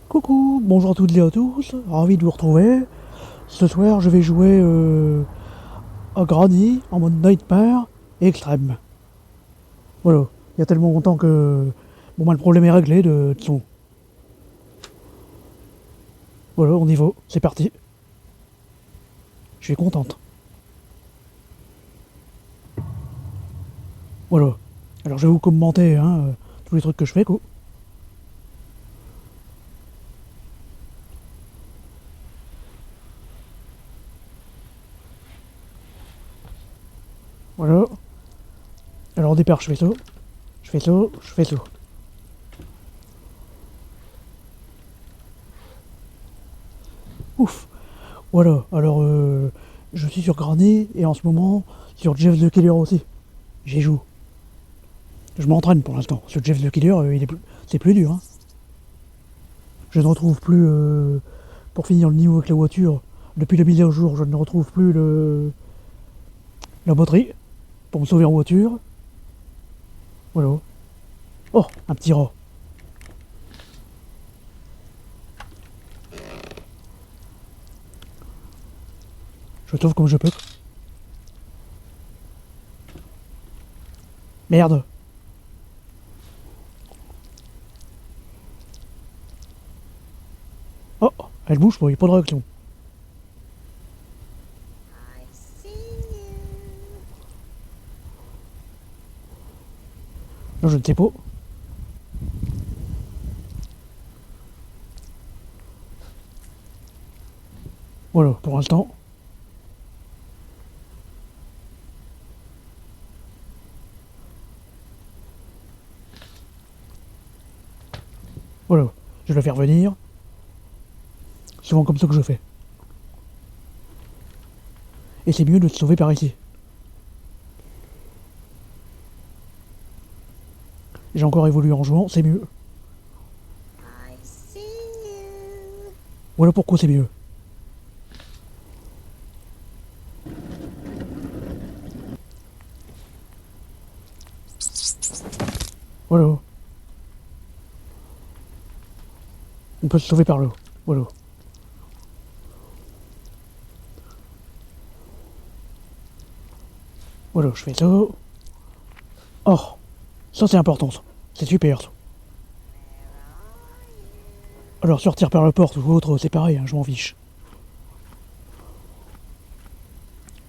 Coucou, bonjour à toutes et à tous, ravi de vous retrouver. Ce soir, je vais jouer à Granny en mode Nightmare extrême. Voilà, il y a tellement longtemps que bon, bah, le problème est réglé de son. Voilà, on y va, c'est parti. Je suis contente. Voilà. Alors je vais vous commenter tous les trucs que je fais, quoi. Voilà. Alors au départ, je fais ça, je fais ça, je fais ça. Ouf. Voilà, alors je suis sur Granny et en ce moment sur Jeff the Killer aussi. J'y joue. Je m'entraîne pour l'instant. Ce Jeff the Killer, c'est plus dur. Hein. Je ne retrouve plus, pour finir le niveau avec la voiture, depuis la mise à jour, je ne retrouve plus la batterie pour me sauver en voiture. Voilà. Oh, un petit rat. Je sauve comme je peux. Merde. Oh, elle bouge pas, il n'y a pas de réaction. I see you. Non, je ne sais pas. Voilà, pour l'instant. Voilà, je vais la faire venir. C'est souvent comme ça que je fais. Et c'est mieux de se sauver par ici. J'ai encore évolué en jouant, c'est mieux. I see you. Voilà pourquoi c'est mieux. Voilà. On peut se sauver par là. Voilà. Voilà, je fais ça. Oh, ça c'est important ça. C'est super ça. Alors sortir par la porte ou autre, c'est pareil, hein, je m'en fiche.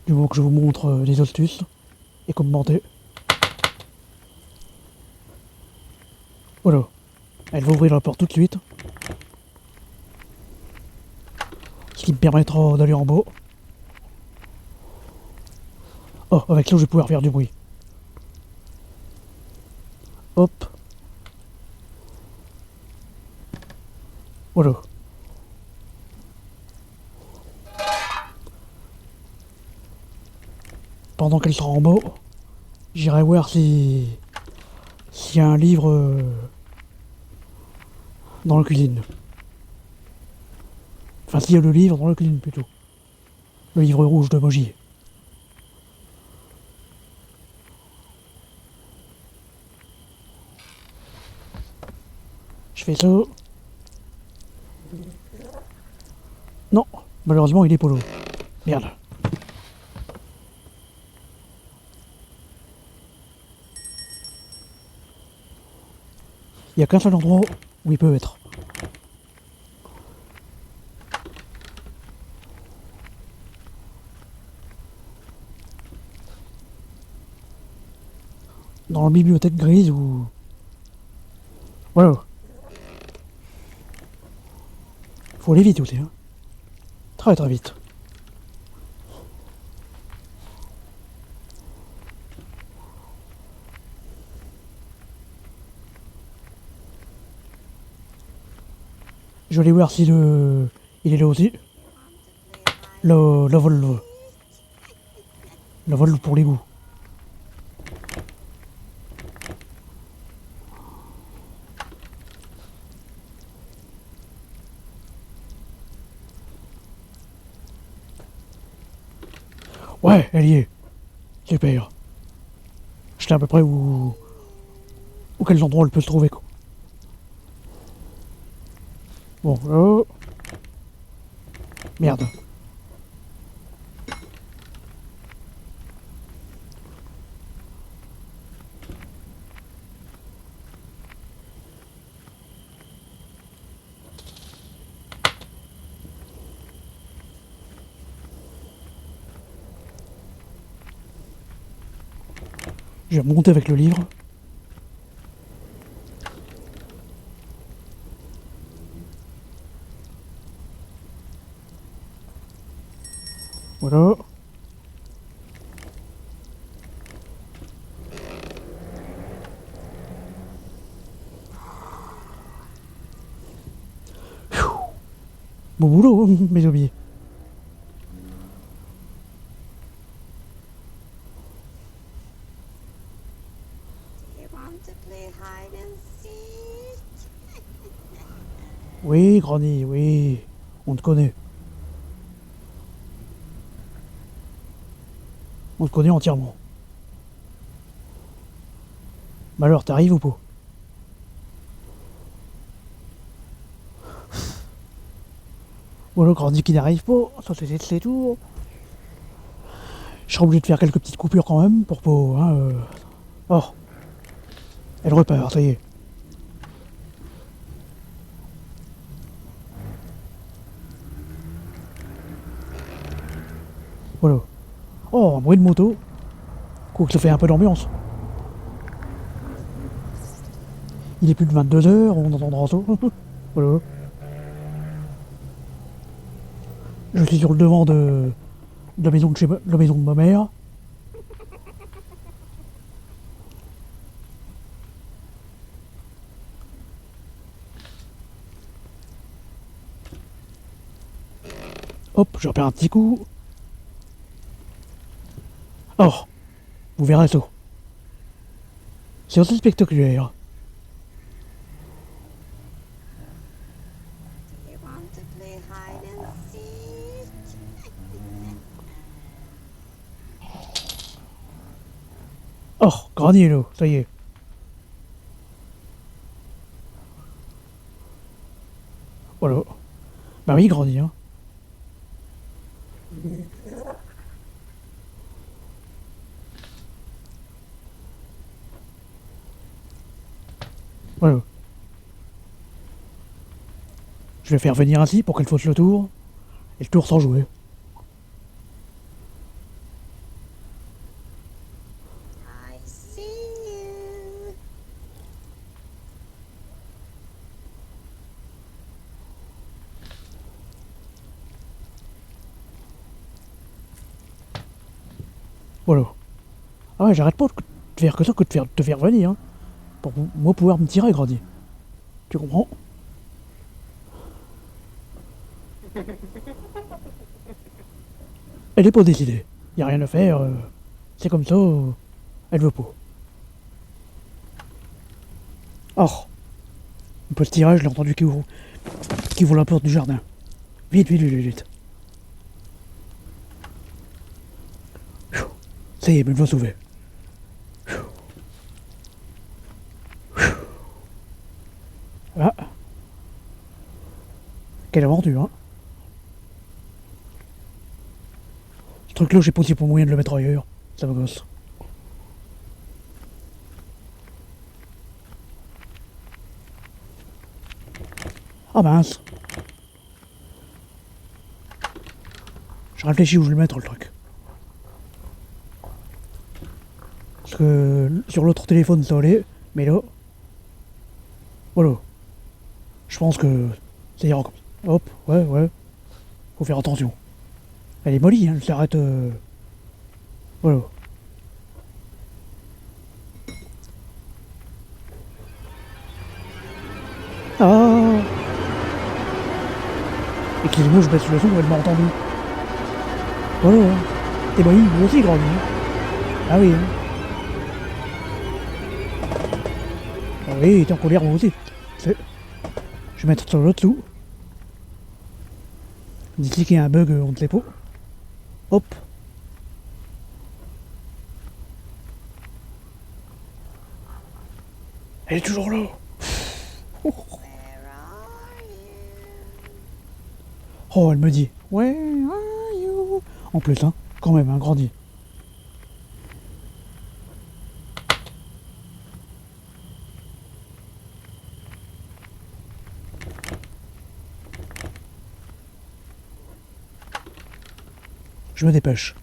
Du moment que je vous montre les astuces et commenter. Voilà. Elle va ouvrir la porte tout de suite. Ce qui me permettra d'aller en bas. Oh, avec ça je vais pouvoir faire du bruit. Hop. Voilà. Pendant qu'elle sera en bas, j'irai voir s'il y a un livre dans la cuisine. Enfin, s'il y a le livre dans la cuisine plutôt. Le livre rouge de Moji. Je fais ça. Non, malheureusement il est polo. Merde. Il n'y a qu'un seul endroit où il peut être. Dans la bibliothèque grise ou... Voilà. Faut aller vite aussi. Hein. Très très vite. Je vais aller voir si le... Il est là aussi. La vol... La vol pour l'égout. Ouais, elle y est. Super. Je sais à peu près où quels endroits elle peut se trouver quoi. Bon, oh. Merde. Je vais remonter avec le livre. Voilà. Bon boulot, mes amis. Do you want to play hide and seek? Oui, Granny, oui. On te connaît. On te connaît entièrement. Mais alors, t'arrives ou pas? Voilà, Granny qui n'arrive pas. Ça, c'est tout. Je serai obligé de faire quelques petites coupures quand même pour pas. Hein, Oh, elle repart, ça y est. Voilà. Oh, un bruit de moto. Quoi que ça fait un peu d'ambiance. Il est plus de 22 h, on entendra ça. Voilà. Je suis sur le devant de la maison de la maison de ma mère. Hop, je repère un petit coup. Oh, vous verrez ça. C'est aussi spectaculaire. Do you want to play hide and seek? Oh, Granny est là, ça y est. Voilà. Bah oui, Granny, hein. Voilà. Je vais faire venir ainsi pour qu'elle fasse le tour. Et le tour sans jouer. I see you. Voilà. Ah ouais, j'arrête pas de faire que ça que de te faire venir, hein. Pour moi pouvoir me tirer, Granny. Tu comprends? Elle est pas décidée. Y a rien à faire. C'est comme ça. Elle veut pas. Oh, un peu de tirage, je l'ai entendu qui ouvre la porte du jardin. Vite, vite, vite, vite. Ça y est, elle me va sauver. Ah. Quelle aventure, hein. Ce truc-là, j'ai pas si pour moyen de le mettre ailleurs. Ça me gosse. Ah mince. Je réfléchis où je vais le mettre, le truc. Parce que sur l'autre téléphone, ça allait. Mais là... Voilà. Je pense que ça ira comme ça. Hop, ouais, ouais. Faut faire attention. Elle est mollie, hein, elle s'arrête. Voilà. Ah. Excusez-moi, je baisse le son, elle m'a entendu. Voilà. Hein. T'es mollie, moi aussi, Granny. Ah oui, hein. Ah oui, t'es en colère, moi aussi. Je vais mettre ça là-dessous. D'ici qu'il y a un bug, on ne sait pas. Hop. Elle est toujours là. Where are you? Oh, elle me dit, where are you? En plus, hein, quand même, un grandi. Je me dépêche.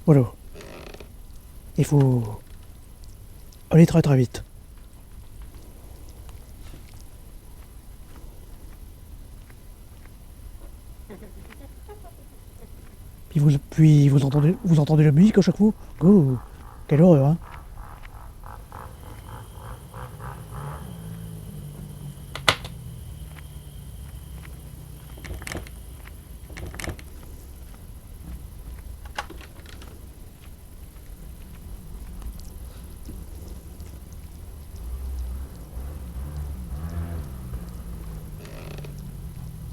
Voilà. Il faut aller très très vite. Vous entendez la musique à chaque fois. Oh, quelle horreur, hein.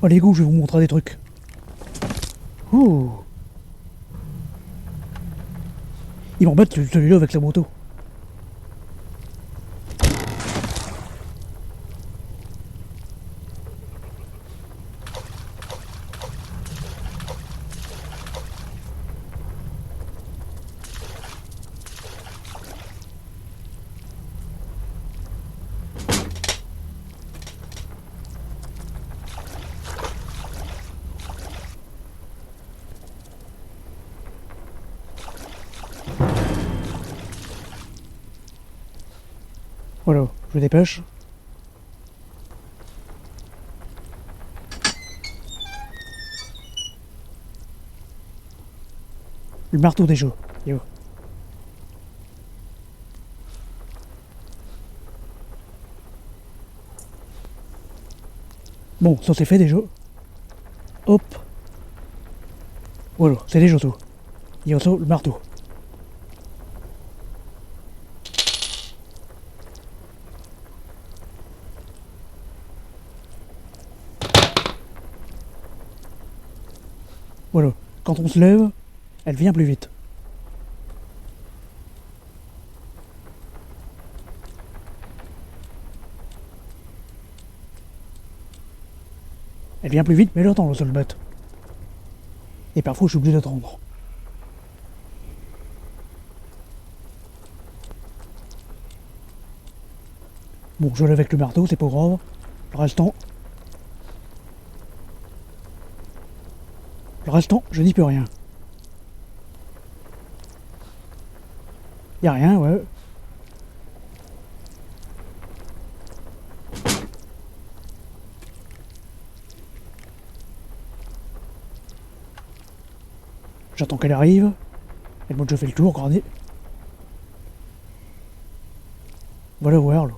Allez go, je vais vous montrer des trucs. Ouh. Il m'embête celui-là avec la moto. Voilà, je me dépêche. Le marteau des jeux. Yo. Bon, ça c'est fait déjà. Hop. Voilà, c'est déjà tout. Il y a ça, le marteau. Voilà. Quand on se lève, elle vient plus vite. Elle vient plus vite, mais j'attends le seul bête. Et parfois, je suis obligé d'attendre. Bon, je lève avec le marteau, c'est pas grave. Le restant, je n'y peux rien. Y a rien, ouais. J'attends qu'elle arrive. Elle m'a déjà fait le tour, regardez. Voilà voir, là.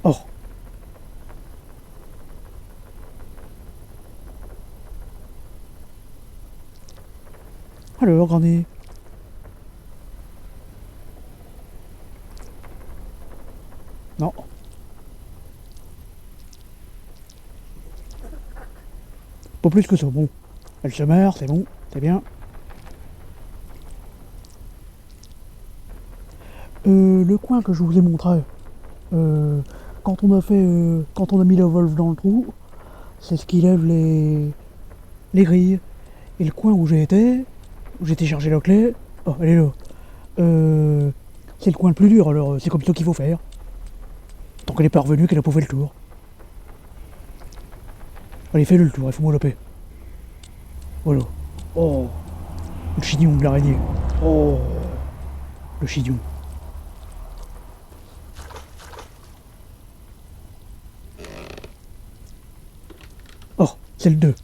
Oh. Alors, regardez. Non. Pas plus que ça, bon. Elle se meurt, c'est bon, c'est bien. Le coin que je vous ai montré, euh, quand on a mis la Wolf dans le trou, c'est ce qui lève les grilles. Et le coin où j'étais chargé la clé, oh, elle est là. C'est le coin le plus dur, alors c'est comme ça qu'il faut faire. Tant qu'elle est pas revenue, qu'elle a pas fait le tour. Allez, fais-le le tour, il faut moi la paix. Voilà. Oh, le chignon de l'araignée. Oh, le chignon. Oh, c'est le 2.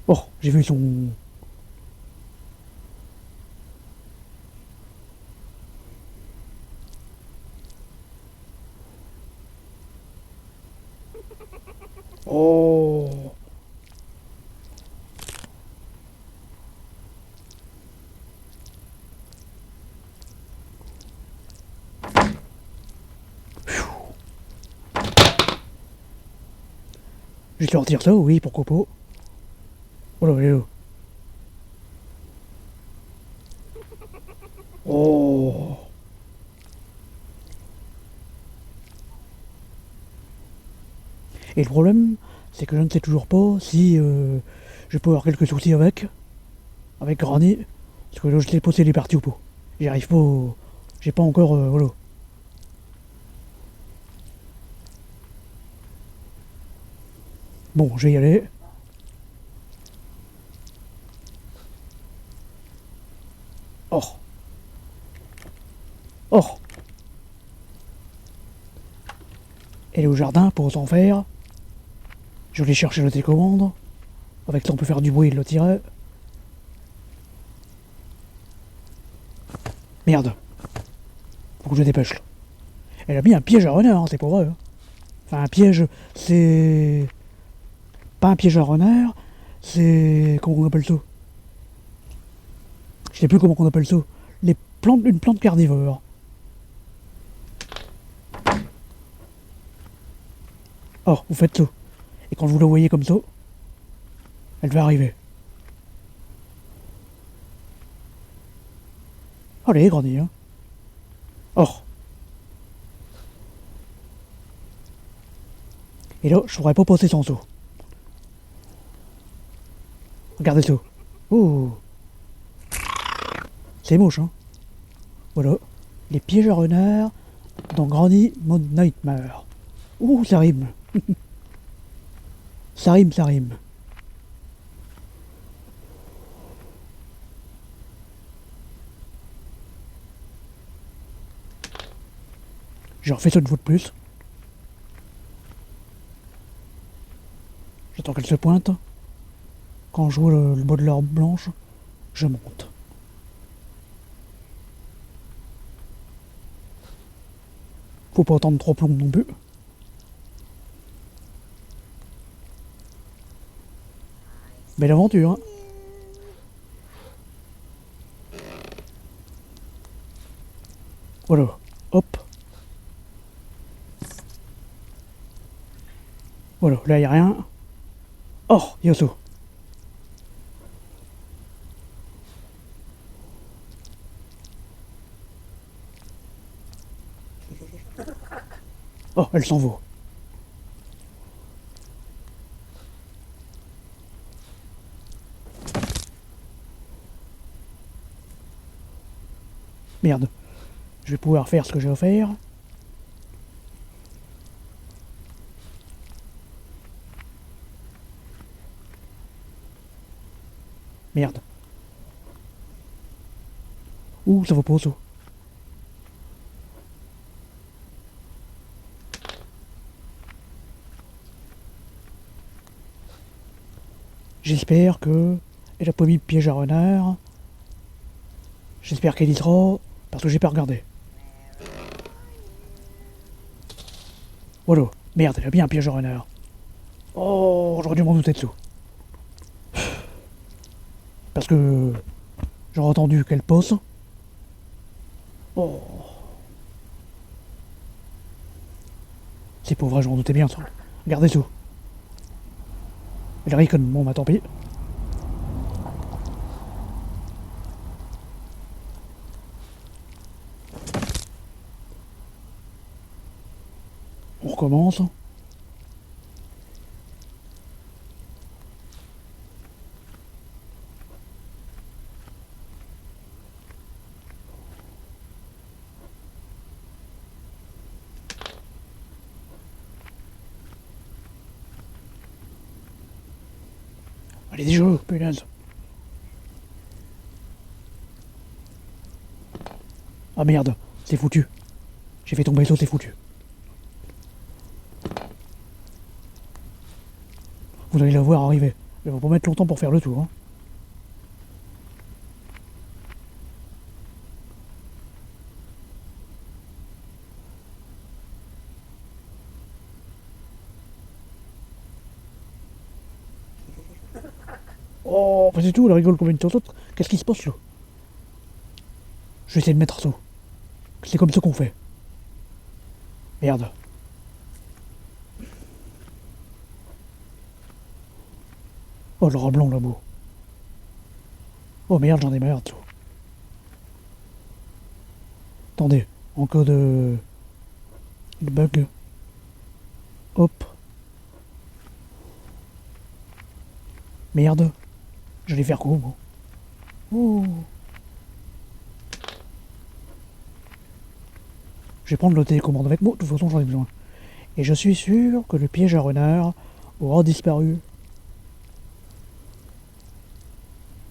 Oh, j'ai vu son... Oh. Je vais te leur dire ça, oui, pourquoi pas. Oh là, elle est là. Oh. Et le problème, c'est que je ne sais toujours pas si je peux avoir quelques soucis avec Granny. Parce que là, je sais pas si elle est partie ou pas. J'y arrive pas. J'ai pas encore. Voilà. Bon, je vais y aller. Oh. Oh. Elle est au jardin pour s'en faire. Je vais chercher le télécommande. Avec ça, on peut faire du bruit et le tirer. Merde. Faut que je dépêche. Là. Elle a mis un piège à renard, hein, c'est pas vrai. Hein. Enfin, un piège, c'est. Pas un piège à renard, c'est. Comment on appelle ça? Je sais plus comment on appelle ça. Une plante carnivore. Oh, vous faites ça. Et quand vous la voyez comme ça, elle va arriver. Allez, grandit, hein. Oh. Et là, je pourrais pas passer sans ça. Regardez ça. Oh. C'est moche, hein. Voilà. Les pièges à renard dans Granny Mon Nightmare. Ouh, ça rime. Ça rime, ça rime. J'ai refait ça une fois de plus. J'attends qu'elle se pointe. Quand je vois le bas de l'herbe blanche, je monte. Faut pas attendre trop long non plus. Belle aventure, hein. Voilà. Hop. Voilà, là y a rien. Oh, y a ça. Oh, elle s'en va. Merde. Je vais pouvoir faire ce que j'ai à faire. Merde. Ouh, ça va pas ça. J'espère que elle a pas mis de piège à renard. J'espère qu'elle y sera, parce que j'ai pas regardé. Voilà. Merde, elle a bien un piège à renard. Oh, j'aurais dû m'en douter dessous. Parce que j'aurais entendu qu'elle pose. Oh, c'est pas vrai, je m'en doutais bien ça. Regardez tout. Elle ricone, bon bah tant pis. On recommence. Allez, déjà, punaise. Ah merde, c'est foutu. J'ai fait tomber ça, c'est foutu. Vous allez la voir arriver. Elle va pas mettre longtemps pour faire le tour. Hein. Oh, pas du tout, elle rigole comme une autre. Qu'est-ce qui se passe là? Je vais essayer de mettre ça. C'est comme ça qu'on fait. Merde. Oh, le rat blanc là-bas. Oh merde, j'en ai marre de tout. Attendez, en cas de bug. Hop. Merde. J'allais faire quoi, moi? Oh. Je vais prendre le télécommande avec moi, de toute façon j'en ai besoin. Et je suis sûr que le piège à renard aura disparu.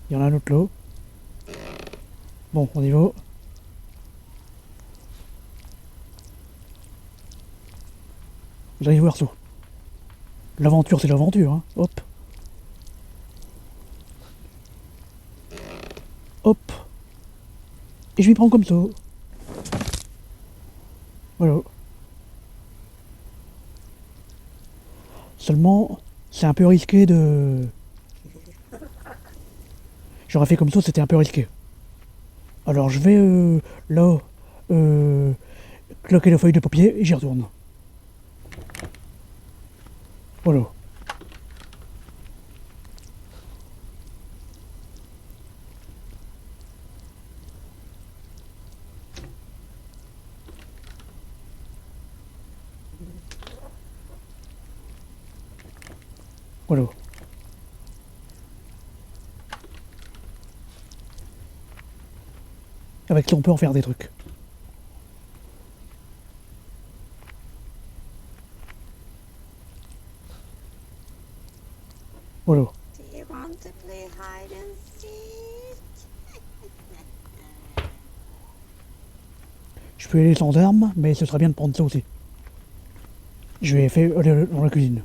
Il y en a un autre là. Bon, on y va. Vous allez voir ça. L'aventure, c'est l'aventure, hein. Hop. Hop. Et je m'y prends comme ça. Voilà. Seulement, c'est un peu risqué de... J'aurais fait comme ça, c'était un peu risqué. Alors je vais là, claquer la feuille de papier et j'y retourne. Voilà. Voilà. Avec ça, on peut en faire des trucs. Voilà. Do you want to play hide and seek? Je peux aller sans armes, mais ce serait bien de prendre ça aussi. Je vais faire aller dans la cuisine.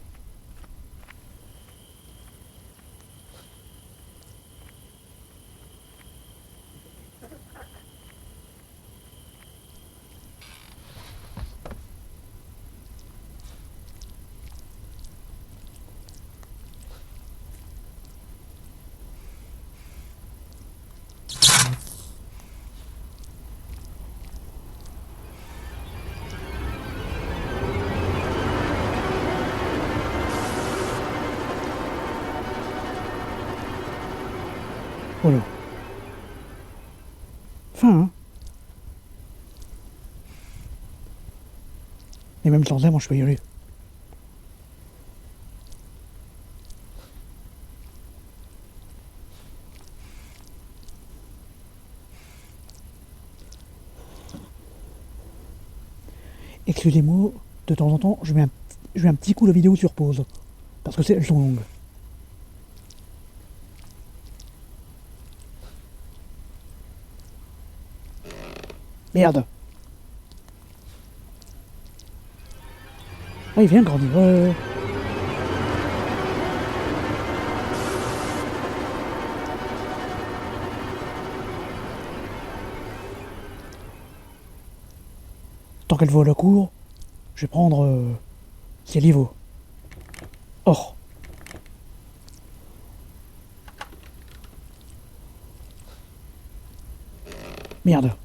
Voilà. Fin, hein. Et même sans armes, je peux y aller. Excusez-moi, de temps en temps, je mets un petit coup la vidéo sur pause. Parce que elles sont longues. Merde. Ah, il vient grandir. Tant qu'elle va à la cour, je vais prendre ses livres. Or. Merde.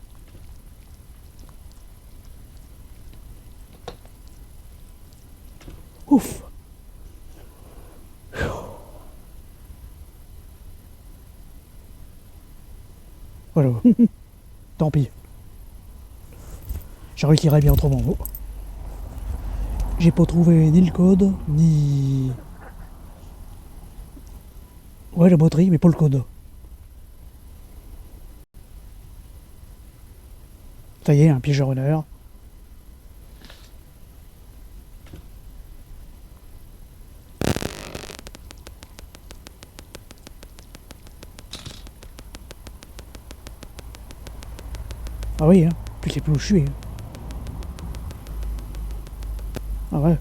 Ouf. Voilà. Tant pis. Je réussirai bien autrement. Oh. J'ai pas trouvé ni le code, ni... Ouais, la batterie, mais pas le code. Ça y est, un piège à renard. Ah oui, hein. Puis c'est plus où je suis. Hein. Ah ouais.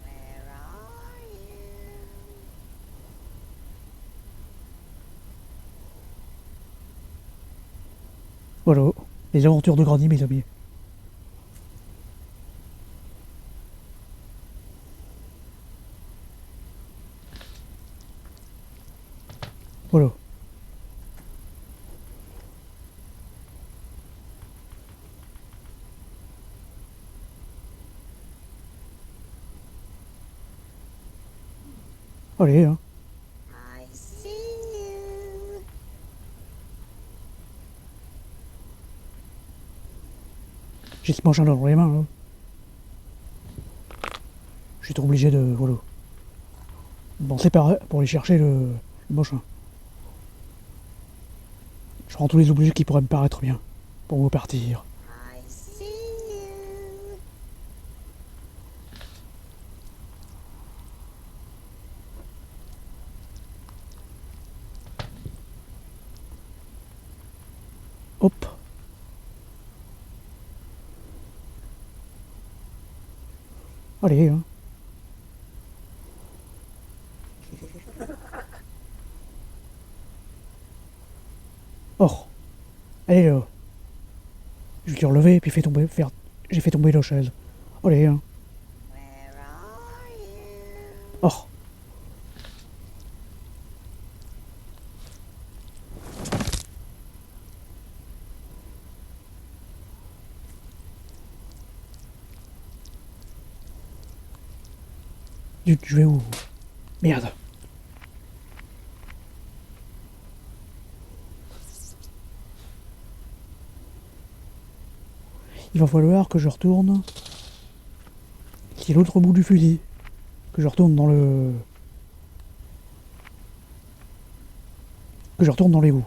Where are you? Voilà. Les aventures de Granny, mes amis. Voilà. Allez, hein. I see you. J'ai ce machin dans les mains, là. Je suis trop obligé de... Voilà. Bon, c'est pareil, pour aller chercher le machin. Je prends tous les objets qui pourraient me paraître bien. Pour repartir. I see you. Hop. Allez, hein. Oh. Allez, là. Je vais te relever, puis j'ai fait tomber la chaise. Allez, hein. Where are you? Oh. Je vais où? Merde. Il va falloir que je retourne. C'est l'autre bout du fusil. Que je retourne dans le... Que je retourne dans l'égout.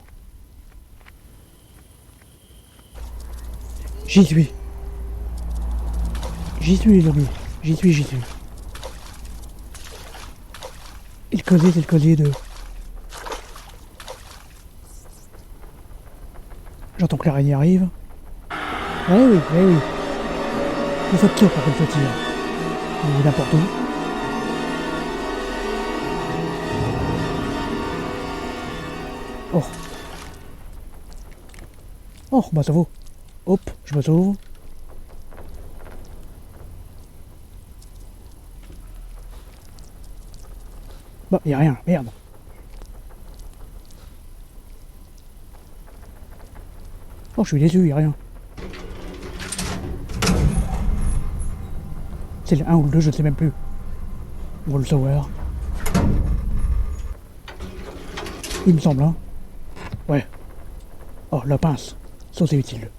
J'y suis. J'y suis, les amis. J'y suis. Et le collier, c'est le collier de... J'entends que l'araignée arrive. Oui. Il faut tirer pour qu'elle se tire. Il est n'importe où. Oh. Oh, bah ça vaut. Hop, je me sauve. Bah, y'a rien, merde. Oh, je suis déçu, y'a rien. C'est le 1 ou le 2, je ne sais même plus. On va le savoir. Il me semble, hein. Ouais. Oh, la pince. Ça, c'est utile.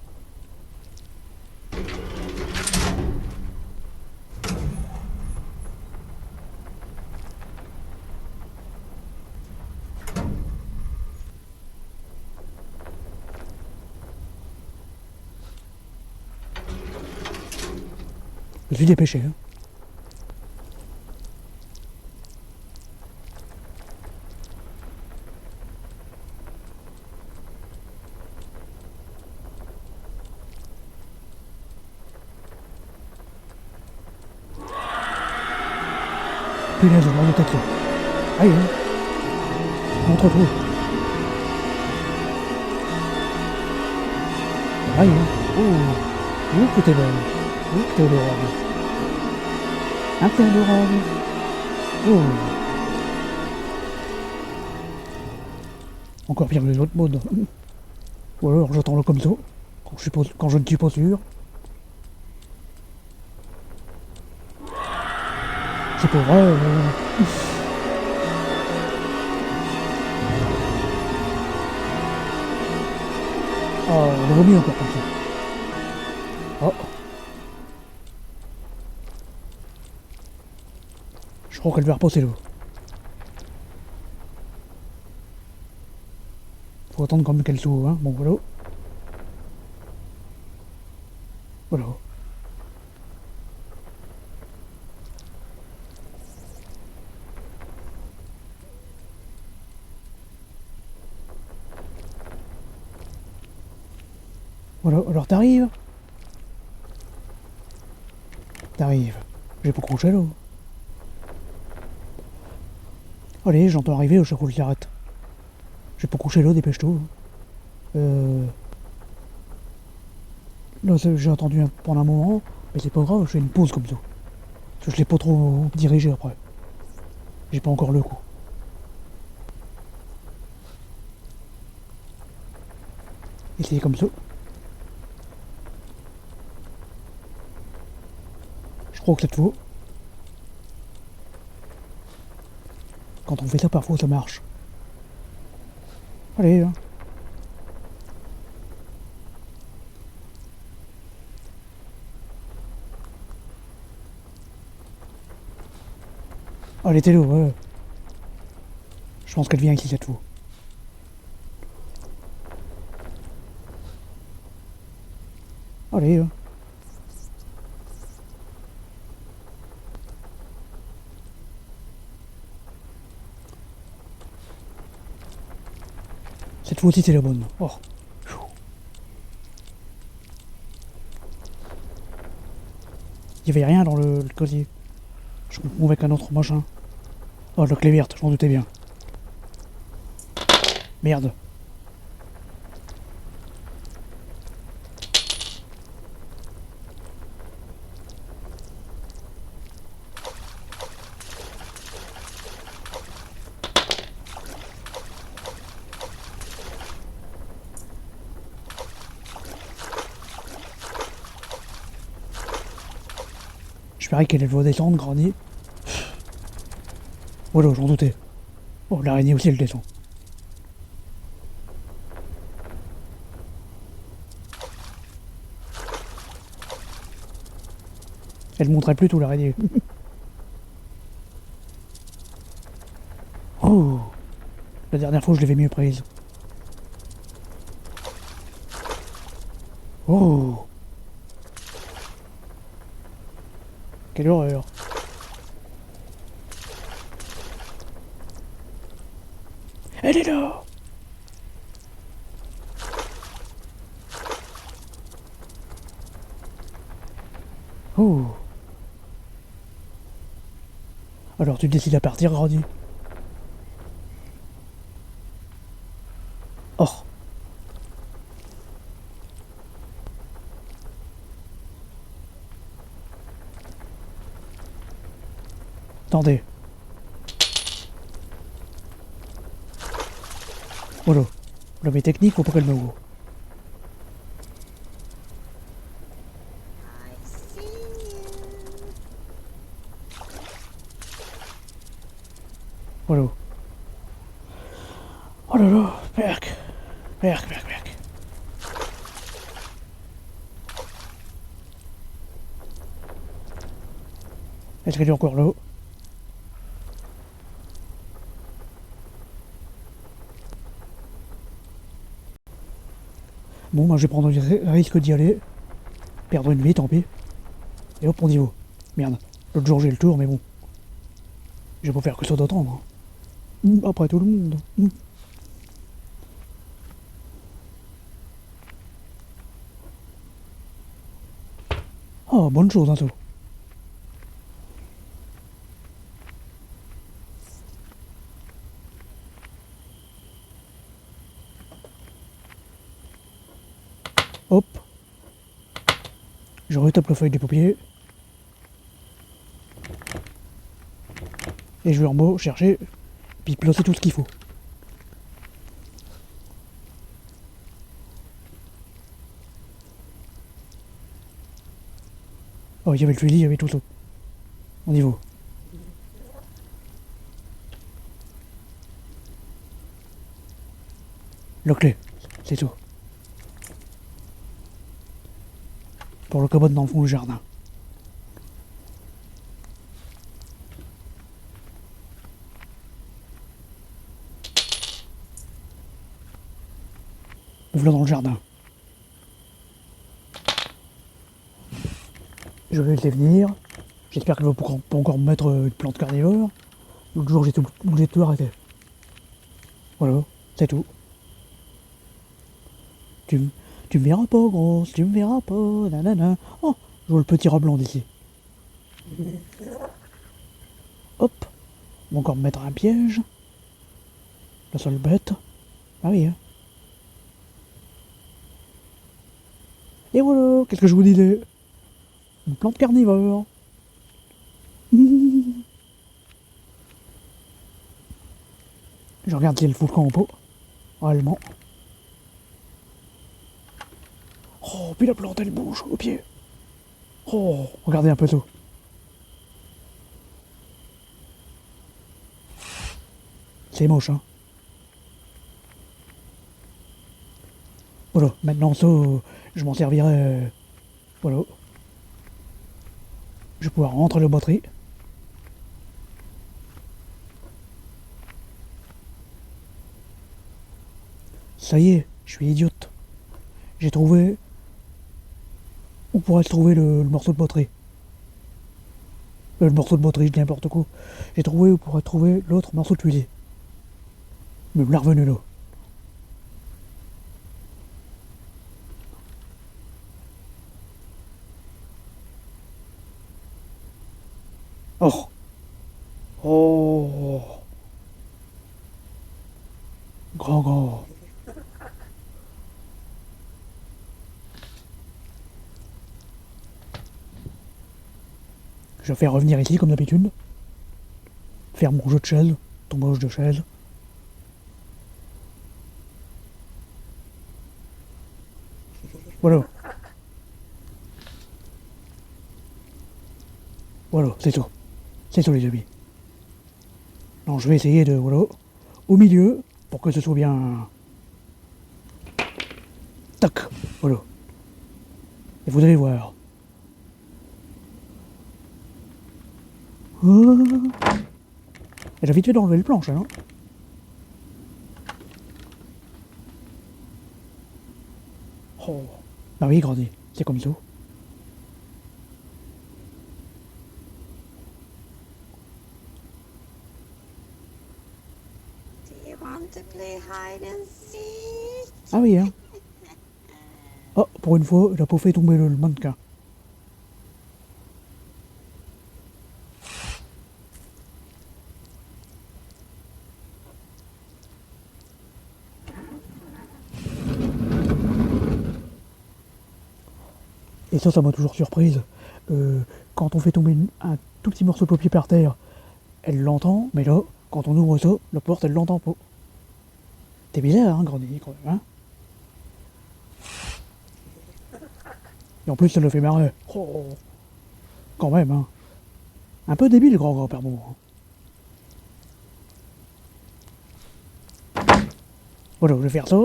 Je suis dépêché, hein. Punaise, on va tête là. Aïe, hein. Montre-toi. Aïe, hein. Oh, que t'es belle. Oh, que t'es adorable. Un peu adorable. Oh. Encore pire que les autres modes. Ou alors j'attends le comme ça, quand je ne suis pas sûr. C'est pas vrai. Oh, on vaut mieux encore comme ça. Oh. Je crois qu'elle va repasser l'eau. Faut attendre quand même qu'elle s'ouvre, hein. Bon, voilà. Voilà. Voilà, alors t'arrives. J'ai pas couché là. Allez, j'entends arriver au chaque fois que j'arrête. J'ai pas couché là, dépêche-toi. Là, j'ai attendu pendant un moment, mais c'est pas grave, je fais une pause comme ça. Parce que je l'ai pas trop dirigé après. J'ai pas encore le coup. Essayer comme ça. Je crois que cette fois, quand on fait ça parfois ça marche. Allez, hein. Allez, t'es là, ouais. Je pense qu'elle vient ici cette fois. Allez, hein. Cette fois aussi c'est la bonne. Oh. Il y avait rien dans le casier. Je confonds avec un autre machin. Oh, la clé verte, j'en doutais bien. Merde. J'espérais qu'elle va descendre, Granny. Voilà, j'en doutais. Oh, l'araignée aussi elle descend. Elle montrait plus tout l'araignée. Oh. La dernière fois je l'avais mieux prise. Oh. Quelle horreur. Elle est là. Oh. Alors tu décides à partir, Granny. Oh. Attendez. Voilà. Le mes techniques, faut pas qu'elle me voie. I see you. Voilà. Oh là là. Perk. Perk, perk, perk. Est-ce qu'elle est encore là? Bon, moi je vais prendre le risque d'y aller. Perdre une vie, tant pis. Et hop, on y va. Merde. L'autre jour j'ai le tour, mais bon. Je vais pas faire que ça d'attendre. Après tout le monde. Oh, bonne chose, hein, ça. Hop. Je retape la feuille de papier. Et je vais en bas chercher, puis placer tout ce qu'il faut. Oh, il y avait le fusil, il y avait tout ça. On y va. La clé, c'est tout. Pour le cabane dans le fond du jardin. Me voilà dans le jardin. Je vais laisser venir. J'espère qu'elle va pas encore me mettre une plante carnivore. L'autre jour, j'ai tout obligé de tout arrêter. Voilà, c'est tout. Tu, tu me verras pas, grosse, tu me verras pas, nanana. Oh, je vois le petit rat blanc d'ici. Hop, on va encore me mettre un piège. La seule bête. Ah oui, hein. Et voilà, qu'est-ce que je vous disais? Une plante carnivore. Je regarde si elle fout le camp en pot. Réellement. Oh, puis la plante, elle bouge au pied. Oh, regardez un peu tout. C'est moche, hein. Voilà, maintenant ça, je m'en servirai. Voilà. Je vais pouvoir rentrer le batterie. Ça y est, je suis idiote. J'ai trouvé. Où pourrait se trouver le morceau de batterie? Le morceau de batterie, je dis n'importe quoi. J'ai trouvé où pourrait trouver l'autre morceau de fusée. Mais me l'a revenu là. Oh. Oh. Grand. Je vais faire revenir ici comme d'habitude. Faire mon jeu de chaise. Tombage de chaise. Voilà. Voilà, c'est tout. C'est tout les amis. Non, je vais essayer de. Voilà. Au milieu, pour que ce soit bien. Tac. Voilà. Et vous allez voir. J'ai vite fait d'enlever le planche, hein. Oh. Bah oui, grandi. C'est comme ça. Do you want to play hide and seek? Ah oui, hein. Oh, pour une fois, il a pas fait tomber le mannequin. Et ça m'a toujours surprise. Quand on fait tomber un tout petit morceau de papier par terre, elle l'entend, mais là, quand on ouvre ça, la porte, elle l'entend pas. T'es bizarre, hein, Grandi, quand même, hein. Et en plus, ça le fait marrer. Oh, quand même, hein. Un peu débile, grand-père bon. Voilà, je vais faire ça.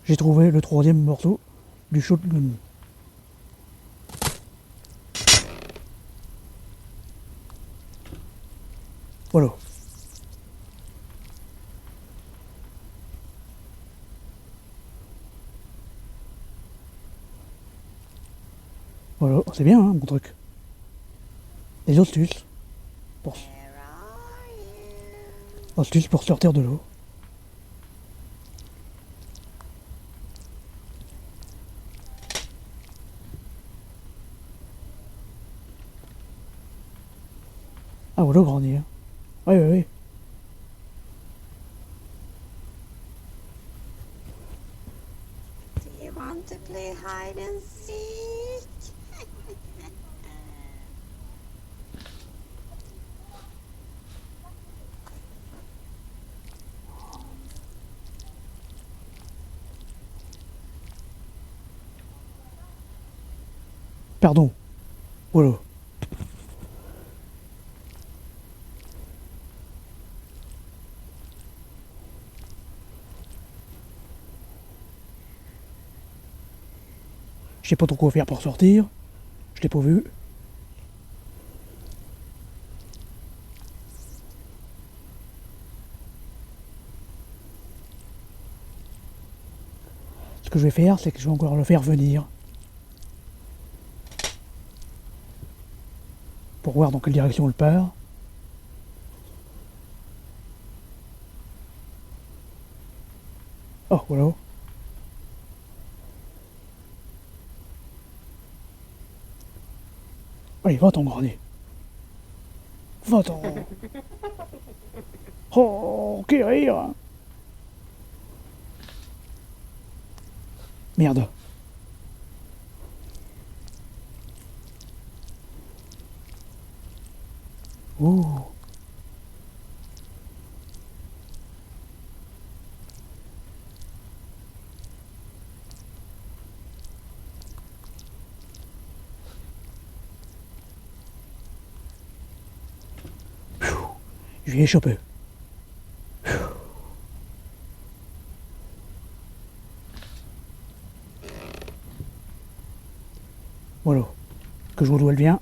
J'ai trouvé le troisième morceau du shotgun. Voilà. Voilà, c'est bien, hein, mon truc. Des astuces. Pour, Where are you? astuces pour sortir de l'eau. Ah voilà, Grandi, hein. Oui. Do you want to play hide and seek? Pardon. Voilà. Je sais pas trop quoi faire pour sortir. Je l'ai pas vu. Ce que je vais faire, c'est que je vais encore le faire venir. Pour voir dans quelle direction il part. Oh, voilà. Allez, va-t'en, Grandi. Va-t'en. Oh, quel rire. Merde. Oh. Je lui ai échappé. Voilà. Que je vois d'où elle vient.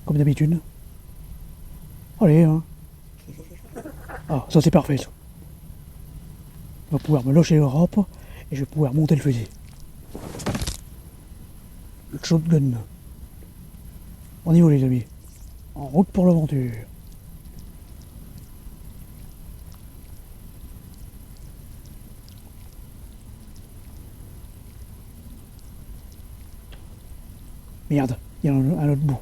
Comme d'habitude. Allez, hein. Ah, ça c'est parfait, ça. On va pouvoir me lâcher l'Europe et je vais pouvoir monter le fusil. Le shotgun. On y va, les amis. En route pour l'aventure. Merde, il y a un autre bout.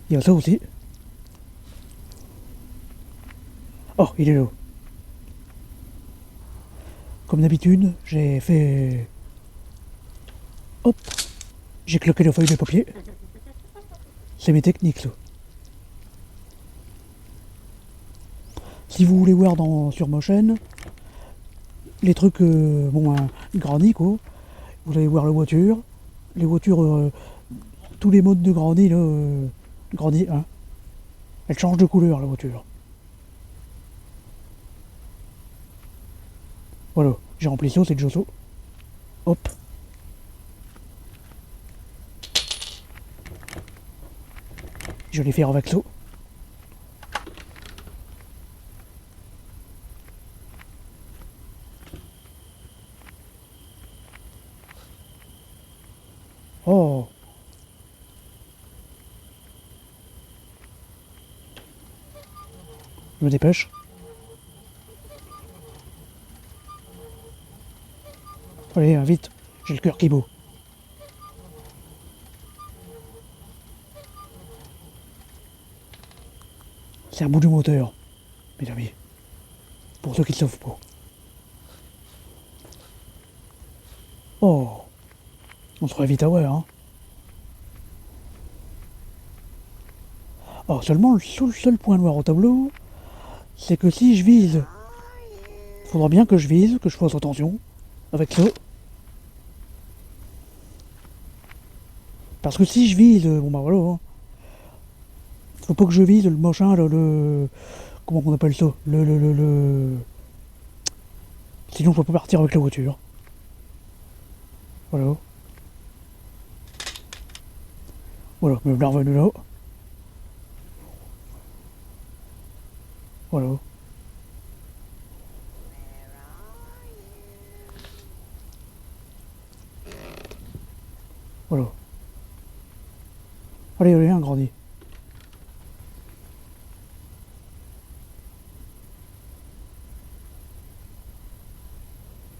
Il y a ça aussi. Oh, il est là. Comme d'habitude, j'ai fait... Hop. J'ai cloqué la feuille de papier. C'est mes techniques, ça. Si vous voulez voir sur ma chaîne, les trucs, granny, quoi. Vous allez voir les voitures, tous les modes de granny, là, granny 1. Elle change de couleur, la voiture. Voilà, j'ai rempli ça, c'est déjà ça. Hop. Je vais faire avec ça. Oh. Je me dépêche. Allez, vite, j'ai le cœur qui bat. C'est un bout du moteur, mes amis. Pour ceux qui ne savent pas. Oh. On se ferait vite à voir, hein. Oh, seulement le seul point noir au tableau, c'est que si je vise, faudra bien que je vise, que je fasse attention avec ça. Parce que si je vise, bon bah voilà, hein. Faut pas que je vise le machin, le comment on appelle ça, sinon je peux pas partir avec la voiture. Voilà. Voilà, me voilà revenu là. Voilà. Voilà. Allez, allez, un grandi.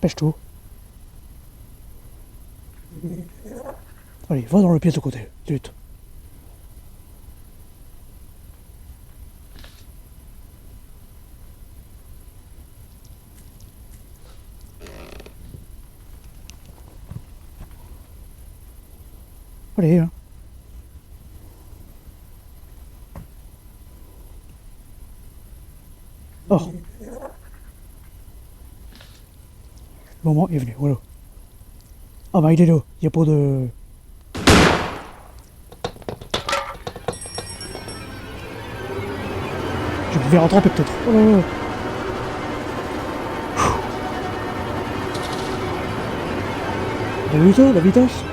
Pêche-toi. Allez, va dans le pièce de côté. Zut. Allez, hein. Oh. Le moment est venu, voilà. Ah bah il est là, il n'y a pas de... Je pouvais rattraper peut-être. Oh là là. T'as vu ça, la vitesse?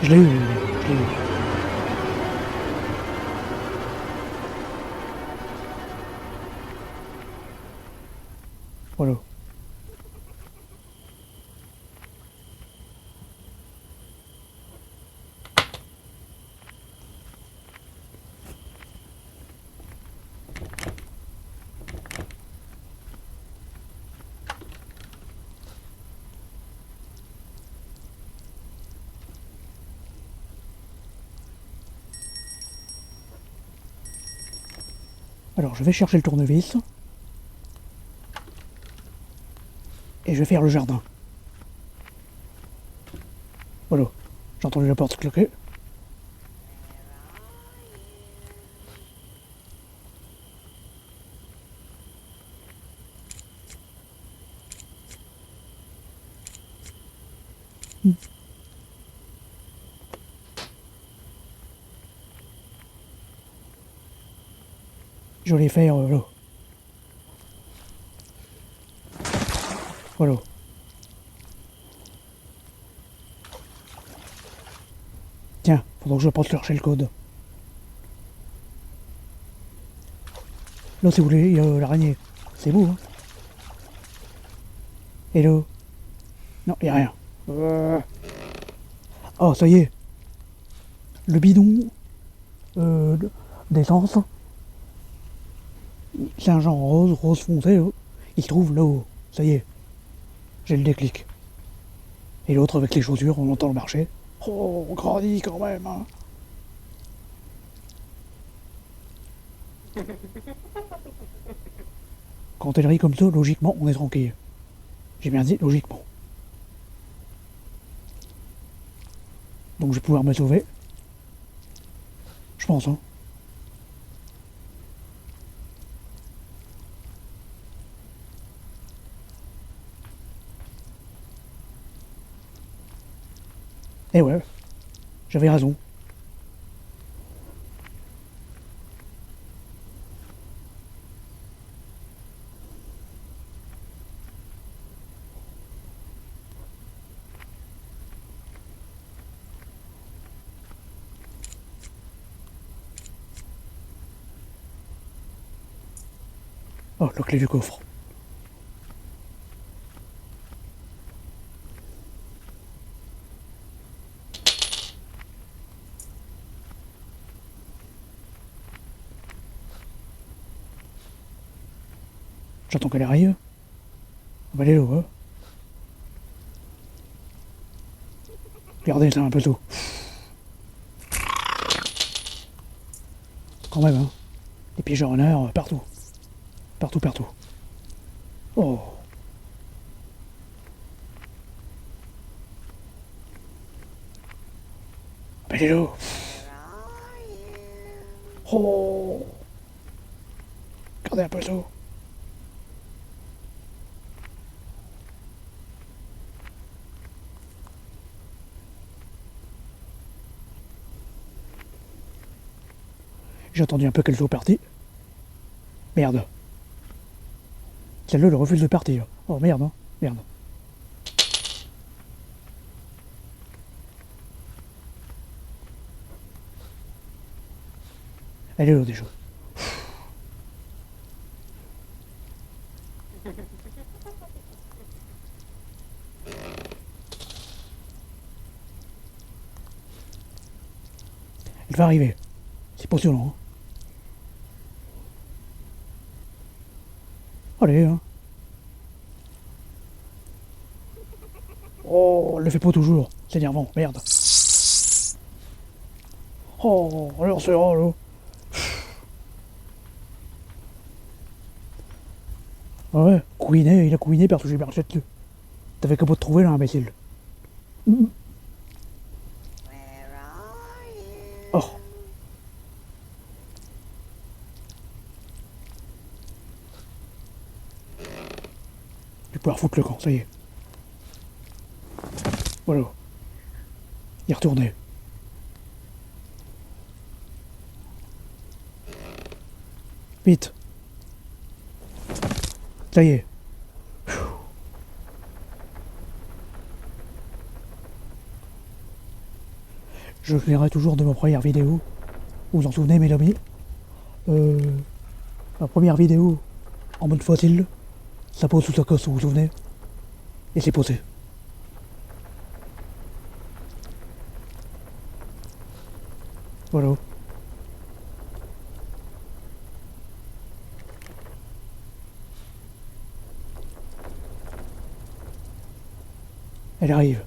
Je l'ai eu, je l'ai eu. Voilà. Alors je vais chercher le tournevis. Et je vais faire le jardin. Voilà. T'as entendu la porte claquer? Je vais faire là. Voilà. Tiens, pendant que je pense chercher le code. Là, si vous voulez, il y a l'araignée. C'est beau, hein? Hello? Non, il n'y a rien. Oh, ça y est. Le bidon d'essence. C'est un genre rose foncé. Là. Il se trouve là-haut. Ça y est. J'ai le déclic. Et l'autre avec les chaussures, on entend le marché. Oh, on grandit quand même, hein. Quand elle rit comme ça, logiquement, on est tranquille. J'ai bien dit logiquement. Donc je vais pouvoir me sauver. Je pense, hein. Eh ouais, j'avais raison. Oh, la clé du coffre. J'entends qu'elle arrive. On va aller là, hein. Regardez, c'est un peu tôt. Quand même, hein. Des pièges à renard partout. Partout, partout. Oh. Elle est là. Oh. Regardez un peu ça. J'ai entendu un peu qu'elle soit partie. Merde. Celle-là, elle refuse de partir. Oh merde, hein. Merde. Elle est là déjà. Elle va arriver. C'est passionnant. Hein. Allez, hein. Oh, elle le fait pas toujours. C'est énervant, merde. Oh, alors c'est rare, là. Ouais, couiné, il a couiné parce que j'ai marché dessus. T'avais qu'à pas te trouver là, imbécile. Where are you? Oh. Je vais pouvoir foutre le camp, ça y est. Voilà. Il est retourné. Vite. Ça y est. Je finirai toujours de ma première vidéo. Vous vous en souvenez, mes amis? Ma première vidéo en mode facile. Ça pose sous sa cosse, vous vous souvenez? Et c'est posé. Voilà. Elle arrive.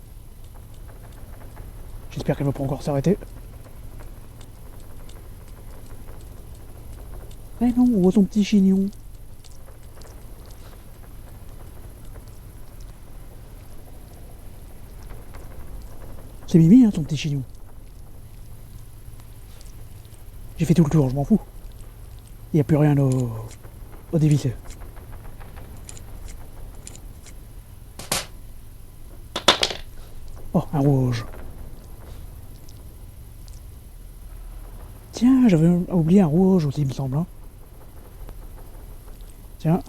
J'espère qu'elle va pas encore s'arrêter. Eh non, on voit son petit chignon. C'est Mimi, hein, son petit chignon. J'ai fait tout le tour, je m'en fous. Il n'y a plus rien au dévisser. Oh, un rouge. Tiens, j'avais oublié un rouge aussi, il me semble. Hein. Tiens.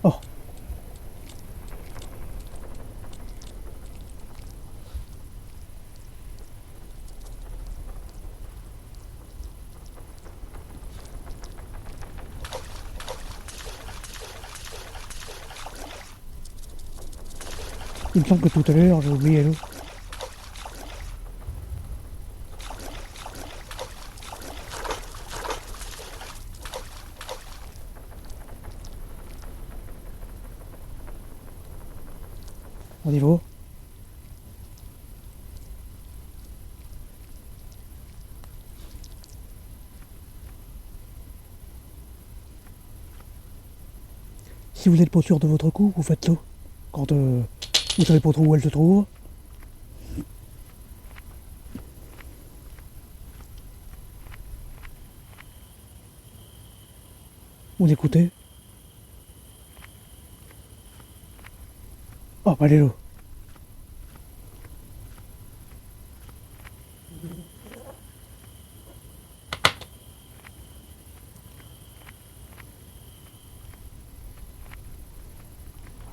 Oh. Il me semble que tout à l'heure, j'ai oublié l'eau. Au niveau. Si vous n'êtes pas sûr de votre coup, vous faites ça. Quand vous savez pas trop où elle se trouve. Vous écoutez. Oh, bah elle est là.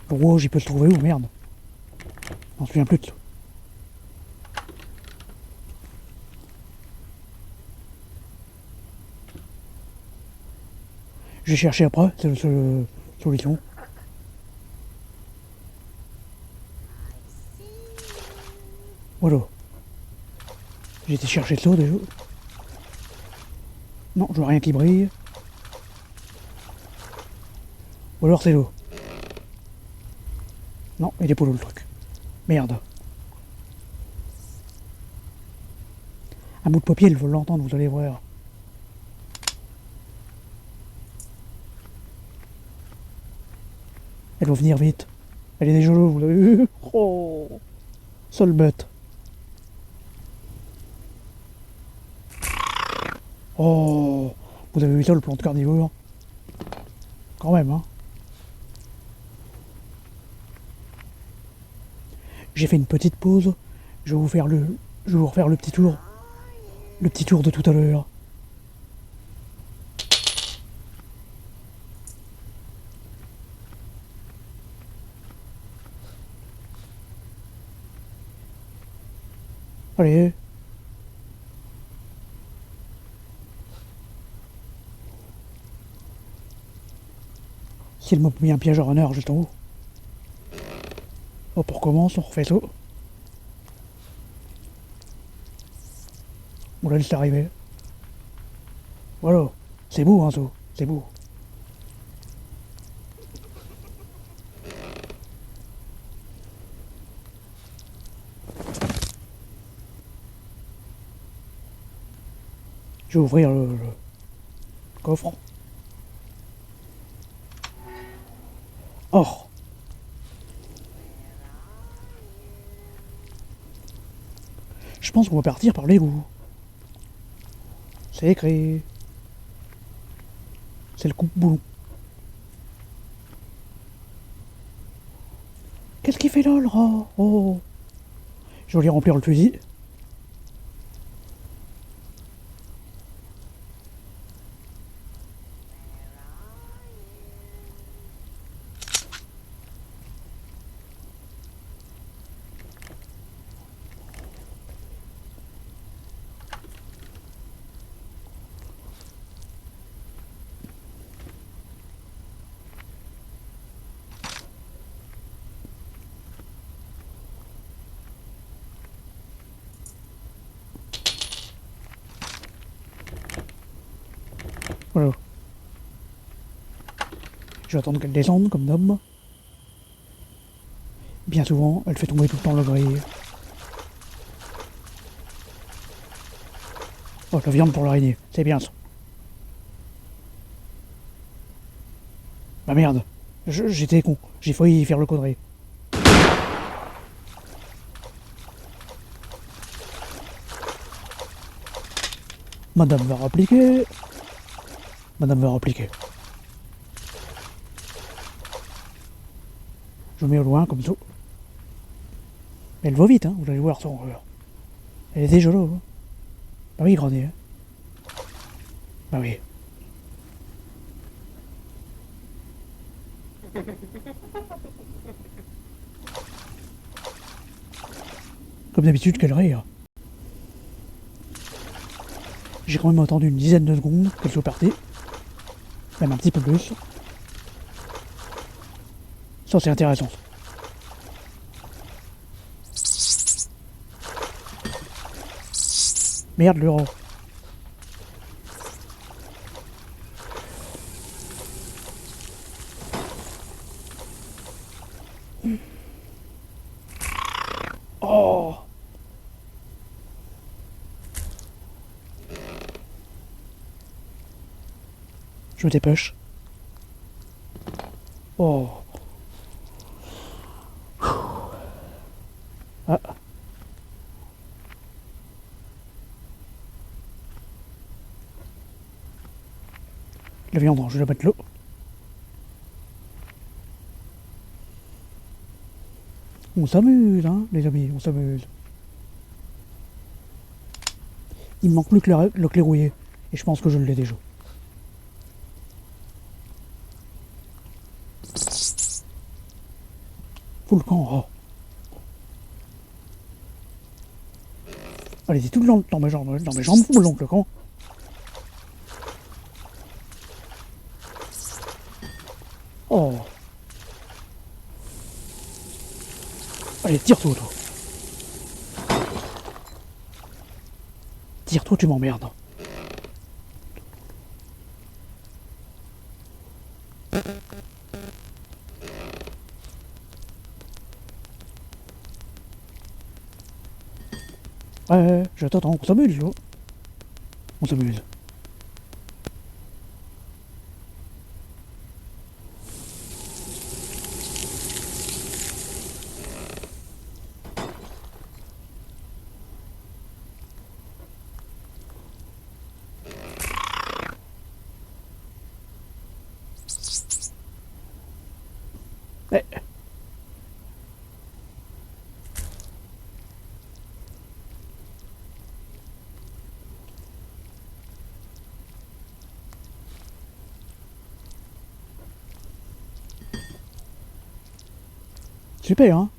Le rouge, il peut se trouver où, merde. Je m'en souviens plus de ça. J'ai cherché après, c'est la seule solution. Voilà. J'ai été chercher ça déjà. Non, je vois rien qui brille. Ou alors c'est l'eau. Non, il est pas l'eau le truc. Merde. Un bout de papier, il faut l'entendre, vous allez voir. Elle va venir vite. Elle est déjà là, vous l'avez vu. Oh, seule bête. Oh, vous avez vu ça, le plan de carnivore. Quand même, hein. J'ai fait une petite pause. Je vais vous faire je vais vous refaire le petit tour. Le petit tour de tout à l'heure. Allez. S'il m'a mis un piège à runner juste en haut. Hop, on recommence, on refait ça. On la laisse arriver. Voilà. C'est beau, hein, ça. C'est beau. Je vais ouvrir le coffre. Or. Je pense qu'on va partir par l'égout. C'est écrit. C'est le coupe-boulon. Qu'est-ce qu'il fait là, le rat? Oh. Je vais lui remplir le fusil. Voilà. Je vais attendre qu'elle descende comme d'hab. Bien souvent, elle fait tomber tout le temps le grille. Oh, la viande pour l'araignée, c'est bien ça. Bah merde, j'étais con, j'ai failli faire le connerie. Madame va rappliquer. Madame va rappliquer. Je mets au loin comme ça. Elle va vite, hein, vous allez voir son. Elle est déjà là. Hein. Bah oui, grandir. Hein. Bah oui. Comme d'habitude, quel rire. J'ai quand même attendu une dizaine de secondes qu'elle soit partie. Même un petit peu plus. Ça, c'est intéressant. Merde, l'euro. Oh. Je me dépêche. Oh. Ah. La viande, je vais la mettre l'eau. On s'amuse, hein, les amis, on s'amuse. Il me manque plus que le clé rouillé. Et je pense que je l'ai déjà. Faut le camp, oh. Allez-y, tout le long dans mes jambes, faut le long le camp. Oh. Allez, tire-toi, toi. Tire-toi, tu m'emmerdes. Ouais, je t'attends, on s'amuse, là. On s'amuse. Eh. Super, hein.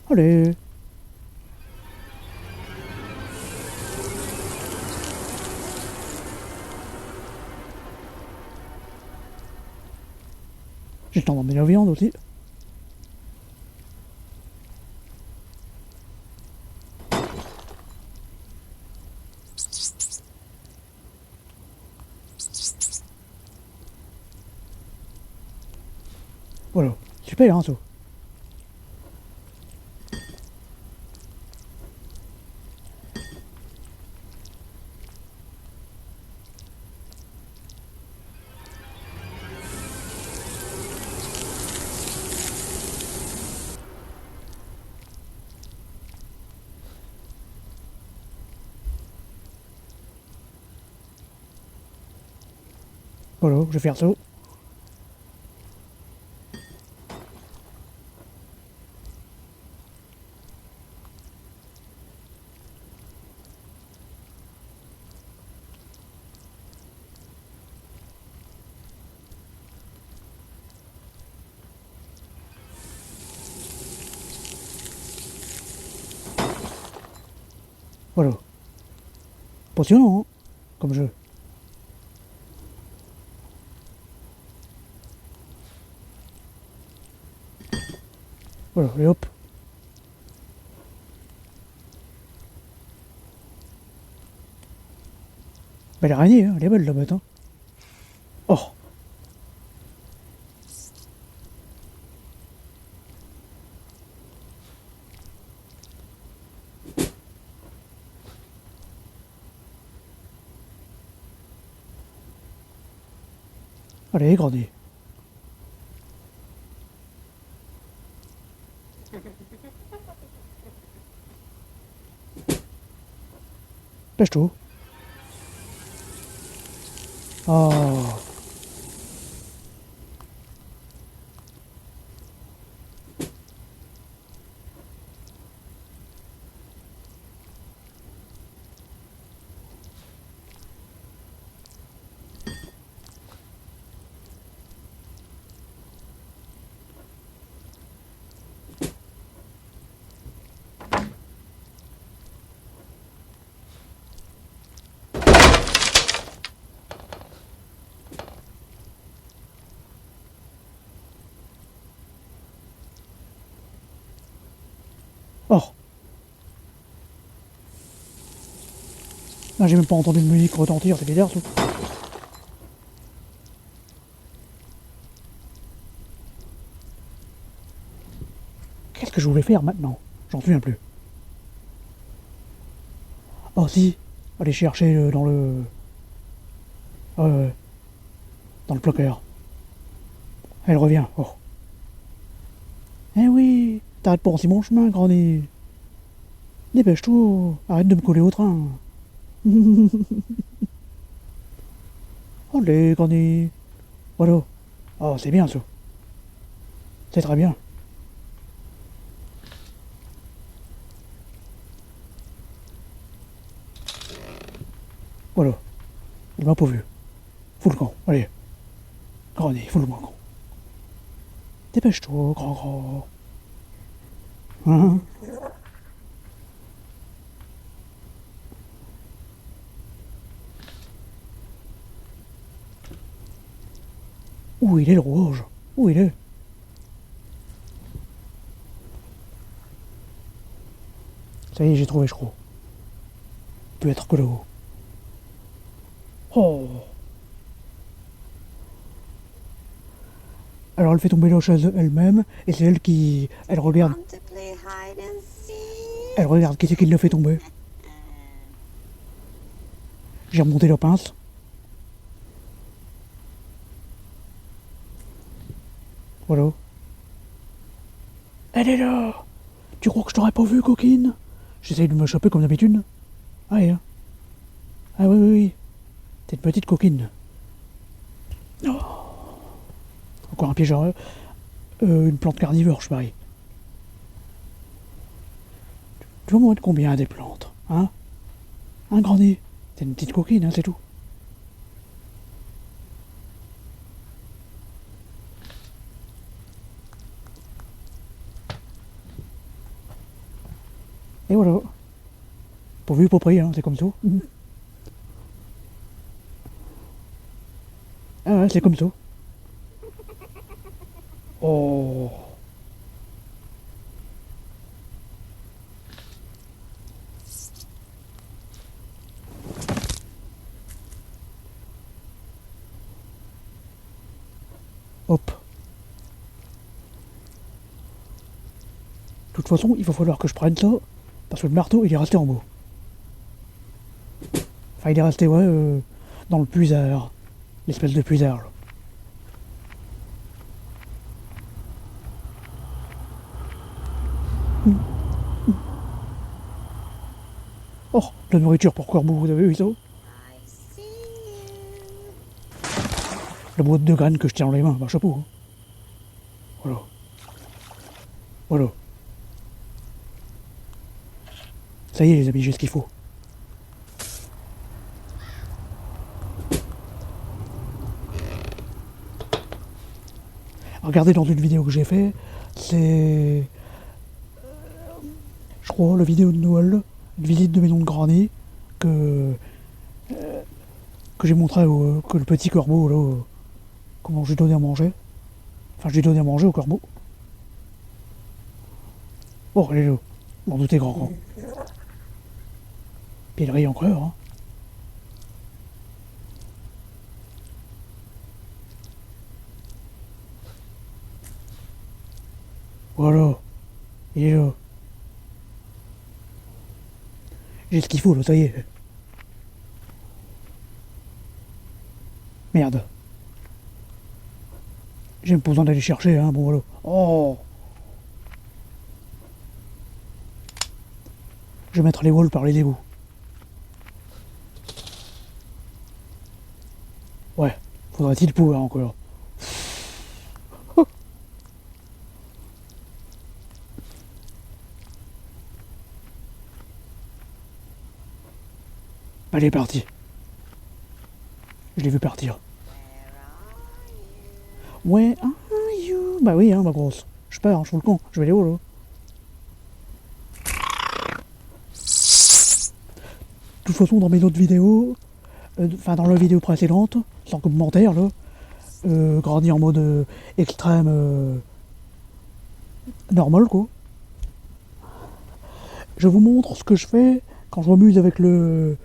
Allez. J'ai le temps d'emmener la viande aussi. Voilà. Super, hein, ça. Voilà, je vais faire ça. Voilà. Passionnant, hein, comme jeu. Voilà, et hop. Belle araignée, hein, elle est belle la bête. Hein. Oh. Allez, grandis. Pêche-toi. Oh. Oh. Là, j'ai même pas entendu de musique retentir, c'est bizarre tout. Qu'est-ce que je voulais faire maintenant? J'en souviens plus. Oh si, aller chercher dans le... dans le placard. Elle revient. Oh. Eh oui, t'arrêtes pas en mon chemin, granny. Dépêche-toi, arrête de me coller au train. Allez, granny. Voilà. Oh, c'est bien ça. C'est très bien. Voilà. Il m'a pas vu. Fous le camp, allez. Granny, fous le camp. Dépêche-toi, grand. Hein? Où il est le rouge? Où il est? Ça y est, j'ai trouvé, je crois. Peut être que là-haut. Oh. Alors elle fait tomber la chaise elle-même, et c'est elle qui... Elle regarde. Want to play hide and seek? Elle regarde qui c'est qui l'a fait tomber. J'ai remonté la pince. Voilà. Elle est là. Tu crois que je t'aurais pas vu, coquine? J'essaye de me choper comme d'habitude. Ah, ouais, hein. Ah oui. T'es une petite coquine. Oh. Encore un piège à... une plante carnivore, je parie. Tu vas m'en mettre combien des plantes? Hein? Un grand nez. T'es une petite coquine, hein, c'est tout. Et voilà. Pour vu, pour prix, hein, c'est comme ça. Ah ouais, c'est comme ça. Oh. Hop. De toute façon, il va falloir que je prenne ça, parce que le marteau, il est resté en bas. Enfin, il est resté, ouais, dans le puisard. L'espèce de puisard, là. Oh, de la nourriture pour corbeau, vous avez vu ça? I see you. La boîte de graines que je tiens dans les mains, bah chapeau. Hein. Voilà. Voilà. Ça y est, les amis, j'ai ce qu'il faut. Regardez dans une vidéo que j'ai fait, c'est... Je crois, la vidéo de Noël, une visite de maison de granny, que j'ai montré que le petit corbeau, là, comment je lui donnais à manger. Enfin, je lui donnais à manger au corbeau. Oh, elle est là. M'en doutais grand. Puis elle rit encore, hein. Voilà. Il est là. J'ai ce qu'il faut là, ça y est. Merde. J'ai même pas besoin d'aller chercher, hein, bon voilà. Oh. Je vais mettre les walls par les égouts. Ouais, faudrait-il pouvoir encore. Allez, parti. Je l'ai vu partir. Where are you? Ouais, you. Bah oui, hein, ma grosse. Je pars, je fous le camp. Je vais aller où, là? De toute façon, dans mes autres vidéos, enfin dans la vidéo précédente, sans commentaire, là, Granny en mode extrême normal, quoi. Je vous montre ce que je fais quand je m'amuse avec le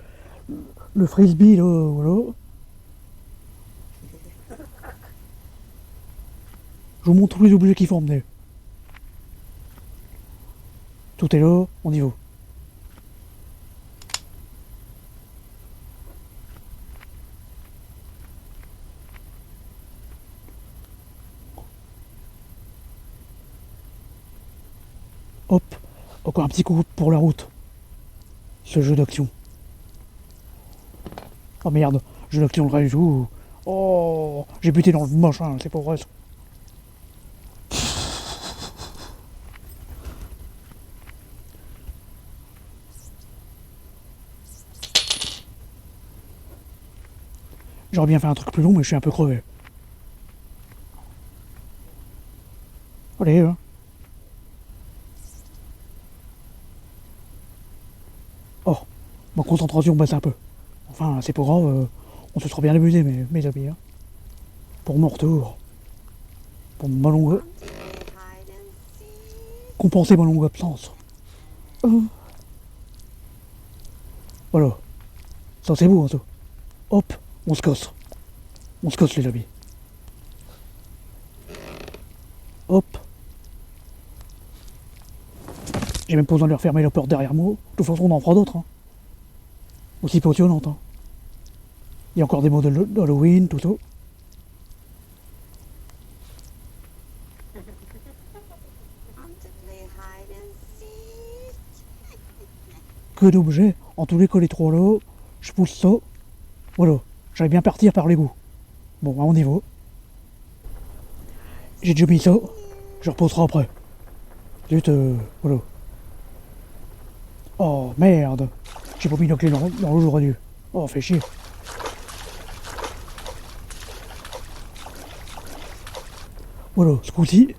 frisbee, là, voilà. Je vous montre tous les objets qui font emmener. Tout est là, on y va. Hop, encore un petit coup pour la route. Ce jeu d'action. Oh merde, jeu d'action le reste tout. Oh, j'ai buté dans le machin, c'est pas vrai ça. J'aurais bien fait un truc plus long, mais je suis un peu crevé. Allez, hein. Oh, ma concentration baisse un peu. Enfin, c'est pas grave, on se sera bien amusé, mes amis. Hein. Pour mon retour. Pour ma longue. Hide and seek. Compenser ma longue absence. Voilà. Ça, c'est beau, hein, ça. Hop, on se casse. On se casse, les amis. Hop. J'ai même pas besoin de leur fermer la porte derrière moi. De toute façon, on en fera d'autres. Hein. Aussi passionnantes. Hein. Il y a encore des mots d'Halloween, tout ça. Want to play hide and seek? Que d'objets. En tous les cas, les trois là, je pousse ça. Voilà. J'allais bien partir par l'égout. Bon, à mon niveau. J'ai déjà mis ça. Je reposerai après. Zut, voilà. Oh, merde. J'ai pas mis la clé dans l'eau, j'aurais dû. Oh, fait chier. Voilà, ce coup-ci,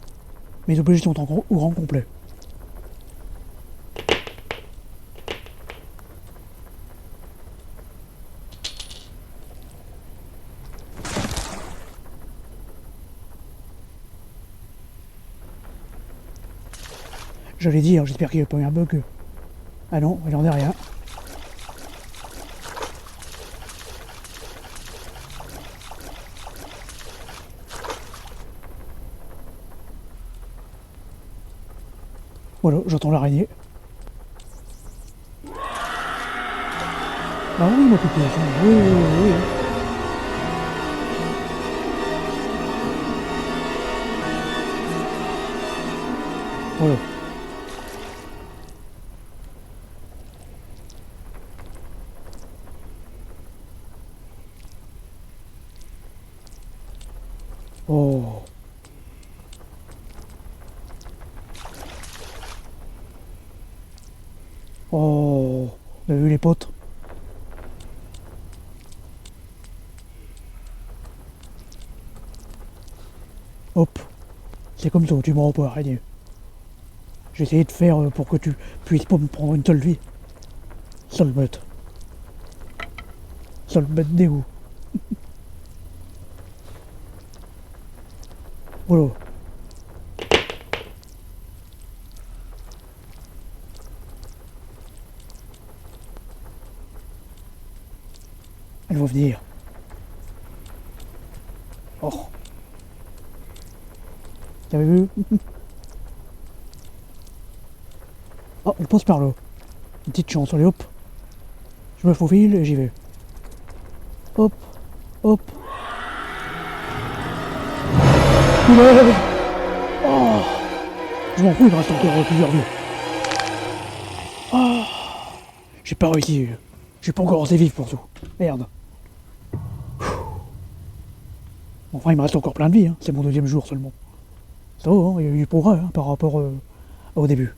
mes objets sont au rang complet. J'allais dire, j'espère qu'il n'y a pas eu un bug. Ah non, il en est rien. Voilà, j'entends l'araignée. Ah oui, ma poupée, oui, oui, oui, oui. Voilà. Oh. Oh. Vous avez vu les potes? Hop. C'est comme ça, tu m'auras pas araignée. J'ai essayé de faire pour que tu puisses pas me prendre une seule vie. Seule bête. Seule bête d'égout. Voilà. Elle va venir. Oh. T'avais vu? Elle pose par là. Une petite chance, allez hop. Je me faufile et j'y vais. Hop, hop. Oula. Oh. Je m'en fous, il me reste encore plusieurs vies. Oh. J'ai pas réussi. Je suis pas encore assez vif pour tout. Merde. Enfin, il me reste encore plein de vie, hein. C'est mon deuxième jour seulement. Ça va, hein, il y a eu du progrès hein, par rapport au début.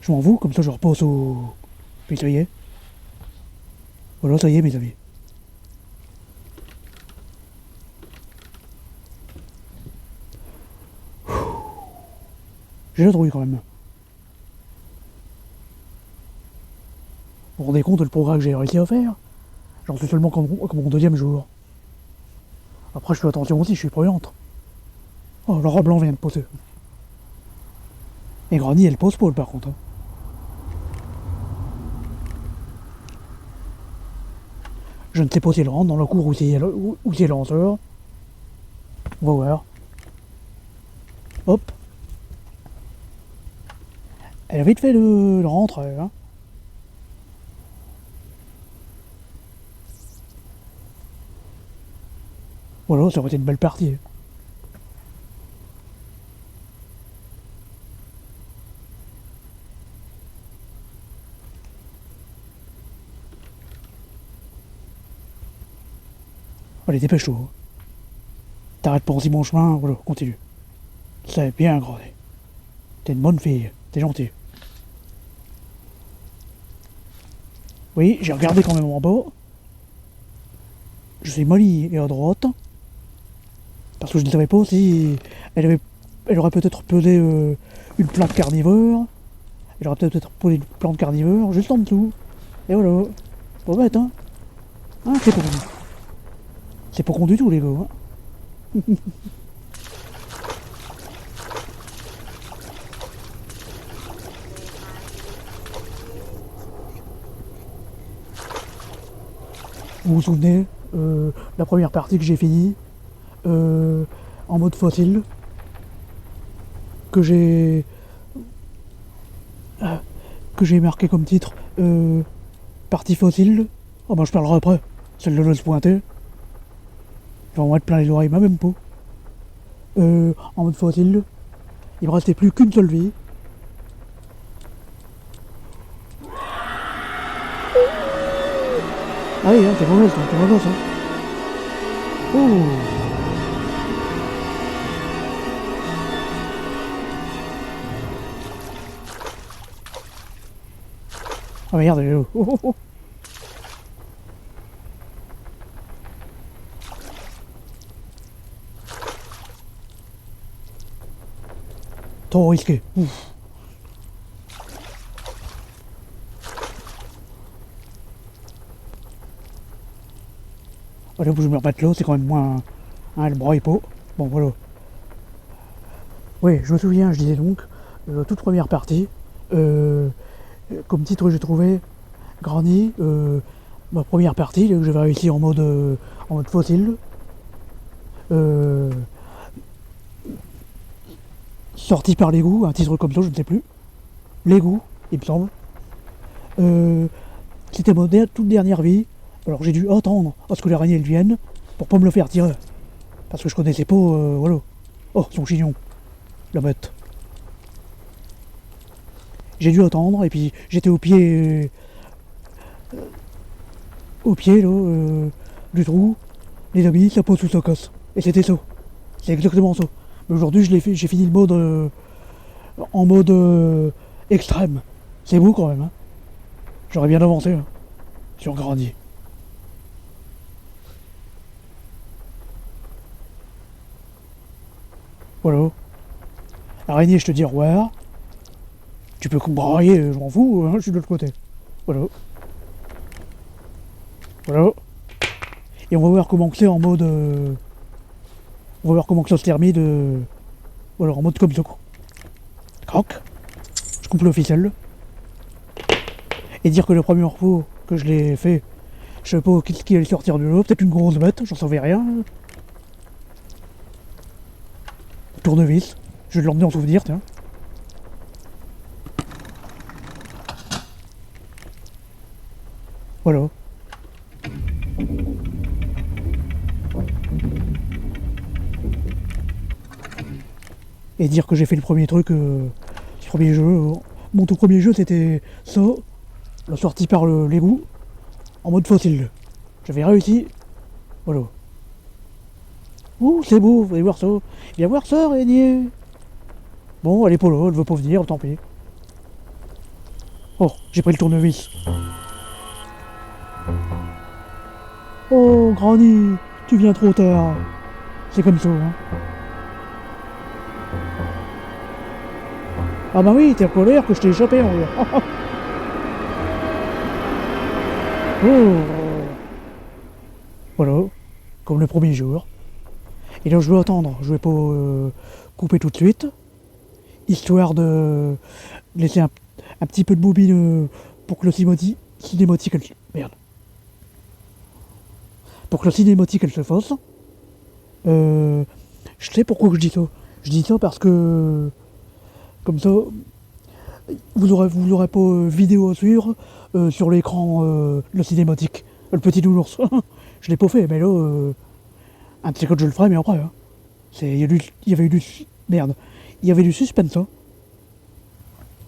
Je m'en fous, comme ça je repose au... Puis ça y est. Voilà, ça y est mes amis. J'ai la trouille quand même. Vous vous rendez compte de le progrès que j'ai réussi à faire? J'en suis seulement comme mon deuxième jour. Après je fais attention aussi, je suis prudente. Oh, le rat blanc vient de poser. Et Granny elle pose Paul par contre. Hein. Je ne sais pas si elle rentre dans la cour ou si elle en sort. On va voir. Hop. Elle a vite fait de rentrer. Hein. Voilà, ça aurait été une belle partie. Allez, dépêche-toi. T'arrêtes pas aussi mon chemin, voilà, continue. C'est bien, Granny. T'es une bonne fille, t'es gentille. Oui, j'ai regardé quand même en bas. Je suis molly et à droite. Parce que je ne savais pas si elle aurait peut-être posé une plante carnivore. Elle aurait peut-être posé une plante carnivore juste en dessous. Et voilà. Pas bête, hein. Hein, c'est pas con. C'est pas con du tout, les gars. Hein. Vous vous souvenez, la première partie que j'ai finie, en mode fossile, que j'ai marqué comme titre, partie fossile. Oh ben je parlerai après, celle de l'os pointé. Je vais en mettre plein les oreilles, même pas. En mode fossile, il me restait plus qu'une seule vie. Ah oui, hein, t'es mauvaise, t'es mauvaise, hein. Oh. Ah merde, elle est là. Oh, oh, oh. Trop risqué. Ouf. Allez, je vais me remettre là, c'est quand même moins... Hein, le bras est pas. Bon, voilà. Oui, je me souviens, je disais donc, toute première partie, comme titre j'ai trouvé Granny, ma première partie, que j'avais réussi en mode fossile. Sorti par l'égout, un titre comme ça, je ne sais plus. L'égout, il me semble. C'était ma toute dernière vie. Alors j'ai dû attendre à ce que l'araignée vienne pour pas me le faire tirer. Parce que je connaissais pas, voilà. Oh, son chignon, la bête. J'ai dû attendre et puis j'étais au pied là, du trou. Les amis, ça pose sous sa casse. Et c'était ça. C'est exactement ça. Mais aujourd'hui, j'ai fini le mode en mode extrême. C'est beau quand même. Hein. J'aurais bien avancé hein, sur Granny. Voilà. Araignée, je te dis au revoir. Tu peux brailler, je m'en fous, hein, je suis de l'autre côté. Voilà. Voilà. Et on va voir comment c'est en mode... on va voir comment que ça se termine voilà, en mode comme ça. Croc. Je coupe le ficelle. Et dire que la première fois que je l'ai fait, je sais pas ce qui allait sortir de l'eau, peut-être une grosse bête, j'en savais rien. Tournevis. Je vais l'emmener en souvenir, tiens. Voilà. Et dire que j'ai fait le premier truc, le premier jeu. Mon tout premier jeu, c'était ça, la sortie par l'égout, en mode facile. J'avais réussi. Voilà. Ouh, c'est beau, vous allez voir ça. Viens voir ça, araignée. Bon, elle est pas là, elle veut pas venir, tant pis. Oh, j'ai pris le tournevis. Oh, Granny, tu viens trop tard. C'est comme ça, hein. Ah bah oui, t'es en colère que je t'ai échappé, en vrai. Oh. Voilà, comme le premier jour. Et là, je vais attendre, je vais pas couper tout de suite, histoire de laisser un petit peu de bobine pour que le cinématique, merde. Pour que le cinématique, elle se fasse. Je sais pourquoi je dis ça. Je dis ça parce que, comme ça, vous aurez pas vidéo à suivre sur l'écran, le cinématique, le petit nounours. Je l'ai pas fait, mais là, un de ces je le ferai, mais après. Hein. Il y avait eu du... Merde. Il y avait du suspense. Hein.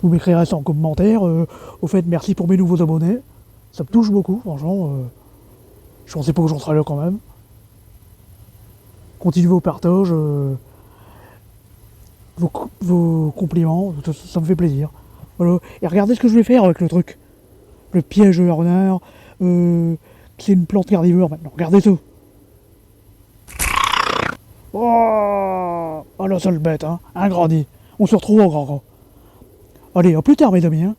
Vous m'écrirez ça en commentaire. Au fait, merci pour mes nouveaux abonnés. Ça me touche beaucoup, franchement. Je pensais pas que j'en serais là quand même. Continuez vos partages, vos compliments, ça me fait plaisir. Voilà. Et regardez ce que je vais faire avec le truc. Le piège de renard. C'est une plante carnivore maintenant. Regardez ça. Oh, la seule bête, hein. Un grandi. On se retrouve au grand. Allez, à plus tard, mes amis. Hein.